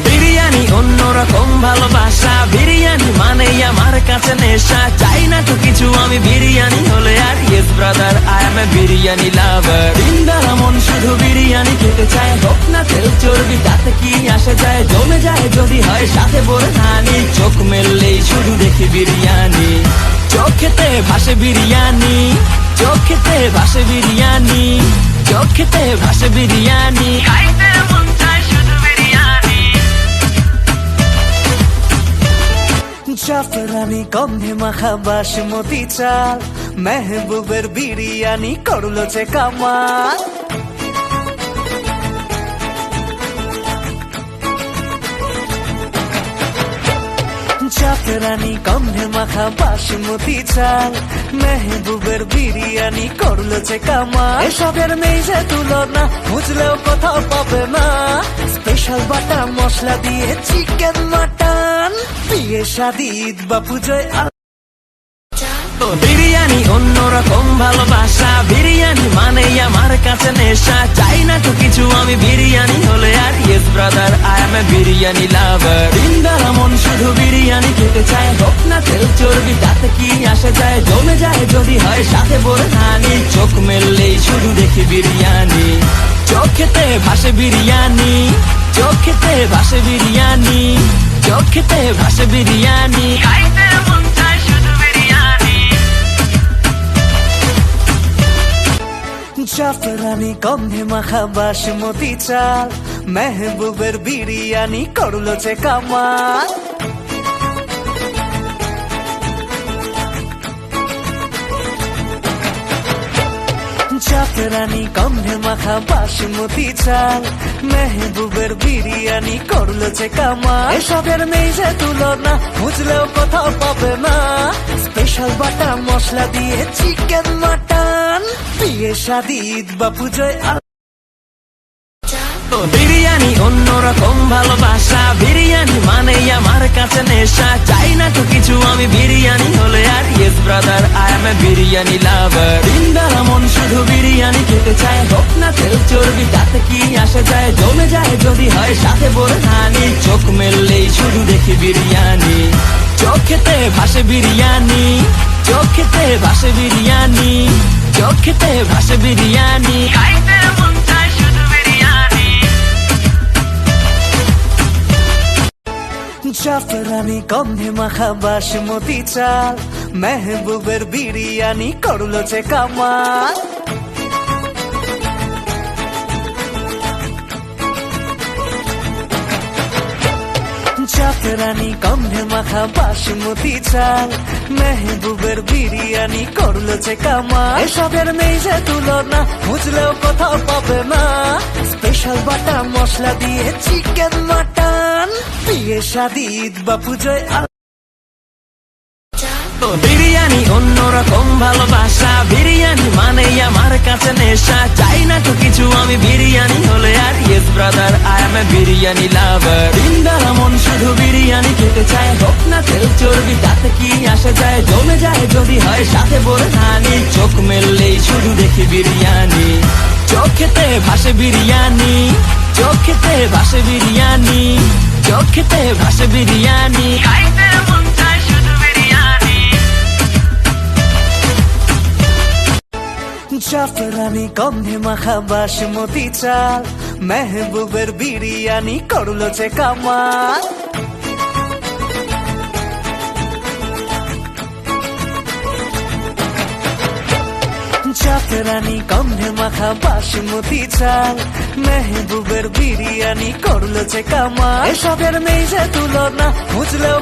বিরিয়ানি অন্যরকম ভালোবাসা, বিরিয়ানি মানেই আমার কাছে নেশা। চাই না তো কিছু আমি বিরিয়ানি হলে আর, yes brother I M A biryani লাভার। দিনবেলা মন শুধু বিরিয়ানি খেতে চায়, হোক না তেল চর্বি তাতে কি আসে যায়। জমে যায় যদি হয় সাথে বোরহানি, চোখ মেললেই শুধু দেখি বিরিয়ানি। চোখেতে ভাসে বিরিয়ানি, চোখেতে ভাসে বিরিয়ানি, চোখেতে ভাসে বিরিয়ানি। খাইতে মন চায় শুধু বিরিয়ানি। জাফরানি গন্ধে মাখা বাসমতি চাল, মেহবুবের বিরিয়ানি করলো যে কামাল। জাফরানি গন্ধে মাখা বাসমতি চাল, মেহবুবের বিরিয়ানি করলো যে কামাল। এসবের নেই যে তুলনা, বুঝলেও কোথাও পাবে না। স্পেশাল বাটা মশলা দিয়ে চিকেন মাটন, বিয়ে শাদী ঈদ বা পুজোয় বিরিয়ানি অন্যরকম ভালোবাসা, বিরিয়ানি মানেই আমার কাছে নেশা। চাই না তো কিছু আমি বিরিয়ানি হলে আর, yes brother I M A biryani লাভার। দিনবেলা মন শুধু বিরিয়ানি খেতে চায়, হোক না তেল চর্বি তাতে কি আসে যায়। জমে যায় যদি হয় সাথে বোরহানি, চোখ মেললেই শুধু দেখি বিরিয়ানি। চোখেতে ভাসে বিরিয়ানি, চোখেতে ভাসে বিরিয়ানি, চোখেতে ভাসে বিরিয়ানি। খাইতে মন চায় শুধু বিরিয়ানি। জাফরানি গন্ধে মাখা বাসমতি চাল, মেহবুবের বিরিয়ানি করলো যে কামাল। জাফরানি গন্ধে মাখা বাসমতি চাল, মেহবুবের বিরিয়ানি করলো যে কামাল। এসবের নেই যে তুলনা, বুঝলেও কোথাও পাবে না। স্পেশাল বাটা মশলা দিয়ে চিকেন মাটন, বিয়ে শাদী ঈদ বা পুজোয় বিরিয়ানি অন্যরকম ভালোবাসা, বিরিয়ানি মানেই আমার কাছে নেশা। চাই না তো কিছু আমি বিরিয়ানি হলে আর, yes brother I M A biryani লাভার। দিনবেলা মন শুধু বিরিয়ানি খেতে চায়, হোক না তেল চর্বি তাতে কি আসে যায়। জমে যায় যদি হয় সাথে বোরহানি, চোখ মেললেই শুধু দেখি বিরিয়ানি। চোখেতে ভাসে বিরিয়ানি, চোখেতে ভাসে বিরিয়ানি, চোখেতে ভাসে বিরিয়ানি। খাইতে মন চায় শুধু বিরিয়ানি। জাফরানি গন্ধে মাখা বাসমতি চাল, মেহবুবের বিরিয়ানি করলো যে কামাল। জাফরানি গন্ধে মাখা বাসমতি চাল, মেহবুবের বিরিয়ানি করলো যে কামাল। এসবের নেই যে তুলনা, বুঝলেও কোথাও পাবে না। স্পেশাল বাটা মশলা দিয়ে চিকেন মাটন, বিয়ে শাদী ঈদ বা পুজোয় বিরিয়ানি অন্যরকম ভালোবাসা, বিরিয়ানি মানেই আমার কাছে নেশা। চাই না তো কিছু আমি বিরিয়ানি হলে আর, yes brother I M A biryani লাভার। দিনবেলা মন শুধু বিরিয়ানি খেতে চায়, হোক না তেল চর্বি তাতে কি আসে যায়। জমে যায় যদি হয় সাথে বোরহানি, চোখ মেললেই শুধু দেখি বিরিয়ানি। চোখেতে ভাসে বিরিয়ানি, চোখেতে ভাসে বিরিয়ানি, চোখেতে ভাসে বিরিয়ানি। খাইতে মন চায় শুধু বিরিয়ানি। জাফরানি গন্ধে মাখা বাসমতি চাল, মেহবুবের বিরিয়ানি করলো যে কামাল। জাফরানি গন্ধে মাখা বাসমতি চাল, মেহবুবের বিরিয়ানি করলো যে কামাল। এসবের নেই যে তুলনা, বুঝলেও